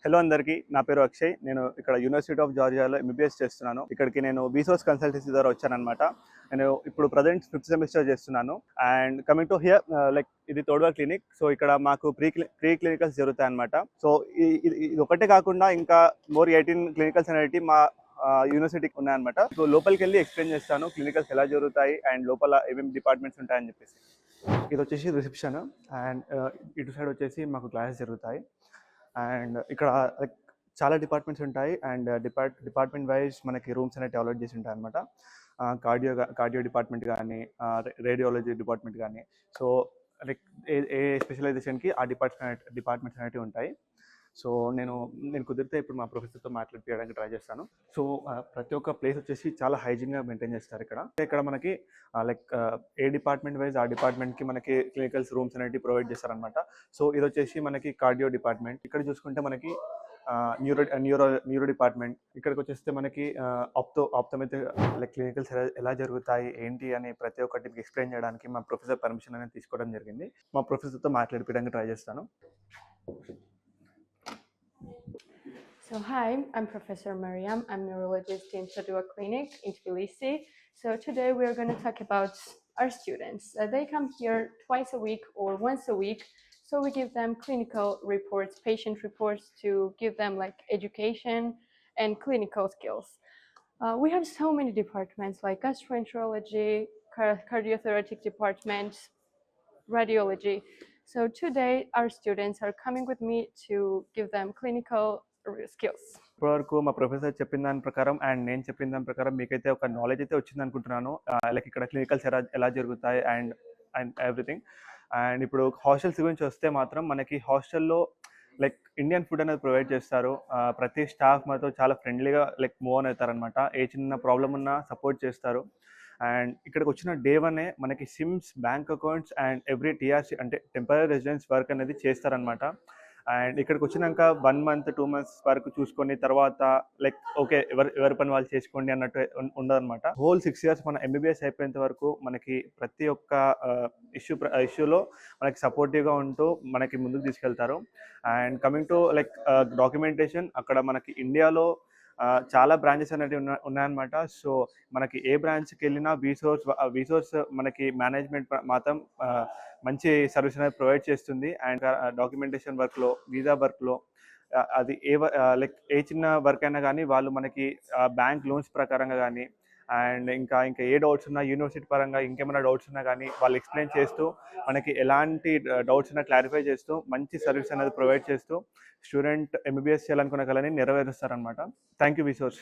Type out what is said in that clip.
Hello అందరికీ, నా పేరు అక్షయ్. నేను ఇక్కడ యూనివర్సిటీ ఆఫ్ జార్జియాలో ఎంబీబీఎస్ చేస్తున్నాను. ఇక్కడికి నేను బీసోర్స్ కన్సల్టెన్సీ ద్వారా వచ్చానమాట. నేను ఇప్పుడు ప్రజెంట్ 5th సెమిస్టర్ చేస్తున్నాను. And coming to hear, like ఇది తోడ్వా క్లినిక్. సో ఇక్కడ మాకు ప్రీ క్లినికల్స్ జరుగుతాయి అనమాట. సో ఇది ఒకటే కాకుండా ఇంకా మోర్ 18 క్లినికల్స్ అనేవి మా యూనివర్సిటీకి ఉన్నాయన్నమాట. సో లోపలికి వెళ్ళి ఎక్స్ప్లెయిన్ చేస్తాను క్లినికల్స్ ఎలా జరుగుతాయి అండ్ లోపల ఏమేమి డిపార్ట్మెంట్స్ ఉంటాయని చెప్పేసి. ఇది వచ్చేసి రిసెప్షన్ అండ్ ఇటు సైడ్ వచ్చేసి మాకు క్లాసెస్ జరుగుతాయి. అండ్ ఇక్కడ లైక్ చాలా డిపార్ట్మెంట్స్ ఉంటాయి అండ్ డిపార్ట్మెంట్ వైజ్ మనకి రూమ్స్ అనేవి అలౌట్ చేసి ఉంటాయి అనమాట. కార్డియో డిపార్ట్మెంట్ కానీ, రేడియాలజీ డిపార్ట్మెంట్ కానీ, సో లైక్ ఏ స్పెషలైజేషన్కి ఆ డిపార్ట్మెంట్స్ అనేవి ఉంటాయి. సో నేను కుదిరితే ఇప్పుడు మా ప్రొఫెసర్తో మాట్లాడిపించడానికి ట్రై చేస్తాను. సో ప్రతి ఒక్క ప్లేస్ వచ్చేసి చాలా హైజీన్గా మెయింటైన్ చేస్తారు. ఇక్కడ మనకి లైక్ ఏ డిపార్ట్మెంట్ వైజ్ ఆ డిపార్ట్మెంట్కి మనకి క్లినికల్స్ రూమ్స్ అనేవి ప్రొవైడ్ చేస్తారనమాట. సో ఇది వచ్చేసి మనకి కార్డియో డిపార్ట్మెంట్. ఇక్కడ చూసుకుంటే మనకి న్యూరో డిపార్ట్మెంట్. ఇక్కడికి వచ్చేస్తే మనకి ఆప్థోమెట్రీ లైక్ క్లినికల్స్ ఎలా జరుగుతాయి ఏంటి అని ప్రతి ఒక్కటి ఎక్స్ప్లెయిన్ చేయడానికి మా ప్రొఫెసర్ పర్మిషన్ అనేది తీసుకోవడం జరిగింది. మా ప్రొఫెసర్తో మాట్లాడిపించడానికి ట్రై చేస్తాను. So hi, I'm Professor Mariam. I'm neurologist in Todua Clinic in Tbilisi. So today we are going to talk about our students. They come here twice a week or once a week. So we give them clinical reports, patient reports to give them like education and clinical skills. We have so many departments like gastroenterology, cardiothoracic department, radiology. So today our students are coming with me to give them clinical skills. ఇప్పటివరకు మా professor చెప్పిన దాని ప్రకారం and నేను చెప్పిన దాని ప్రకారం మీకైతే ఒక నాలెడ్జ్ అయితే వచ్చింది అనుకుంటున్నాను. లైక్ ఇక్కడ క్లినికల్స్ ఎలా జరుగుతాయి అండ్ ఎవ్రీథింగ్. అండ్ ఇప్పుడు హాస్టల్స్ గురించి వస్తే మాత్రం మనకి హాస్టల్లో లైక్ ఇండియన్ ఫుడ్ అనేది ప్రొవైడ్ చేస్తారు. ప్రతి స్టాఫ్ మాతో చాలా ఫ్రెండ్లీగా లైక్ మూవ్ ఆన్ అవుతారనమాట. ఏ చిన్న ప్రాబ్లం ఉన్నా సపోర్ట్ చేస్తారు. అండ్ ఇక్కడికి వచ్చిన డే 1 మనకి SIMs, bank accounts and every TRC అంటే టెంపరీ రెసిడెన్స్ వర్క్ అనేది చేస్తారనమాట. అండ్ ఇక్కడికి వచ్చినాక 1 month 2 months వరకు చూసుకొని తర్వాత లైక్ ఓకే ఎవరి పని వాళ్ళు చేసుకోండి అన్నట్టు ఉండదన్నమాట. హోల్ 6 years మన ఎంబీబీఎస్ అయిపోయేంత వరకు మనకి ప్రతి ఒక్క ఇష్యూలో మనకి సపోర్టివ్గా ఉంటూ మనకి ముందుకు తీసుకెళ్తారు. And coming to like documentation, అక్కడ మనకి ఇండియాలో చాలా బ్రాంచెస్ అనేవి ఉన్నాయన్నమాట. సో మనకి ఏ బ్రాంచ్కి వెళ్ళినా వీసోర్స్ మనకి మేనేజ్మెంట్ మాత్రం మంచి సర్వీస్ అనేది ప్రొవైడ్ చేస్తుంది. అండ్ డాక్యుమెంటేషన్ వర్క్లో, వీసా వర్క్లో, అది లైక్ ఏ చిన్న వర్క్ అయినా కానీ వాళ్ళు మనకి బ్యాంక్ లోన్స్ ప్రకారంగా కానీ అండ్ ఇంకా ఏ డౌట్స్ ఉన్నా యూనివర్సిటీ పరంగా ఇంకేమైనా డౌట్స్ ఉన్నా కానీ వాళ్ళు ఎక్స్ప్లెయిన్ చేస్తూ మనకి ఎలాంటి డౌట్స్ ఉన్నా క్లారిఫై చేస్తూ మంచి సర్వీస్ అనేది ప్రొవైడ్ చేస్తూ స్టూడెంట్ ఎంబీబీఎస్ చేయాలనుకున్న కళని నెరవేరుస్తారనమాట. Thank you వీసోర్స్.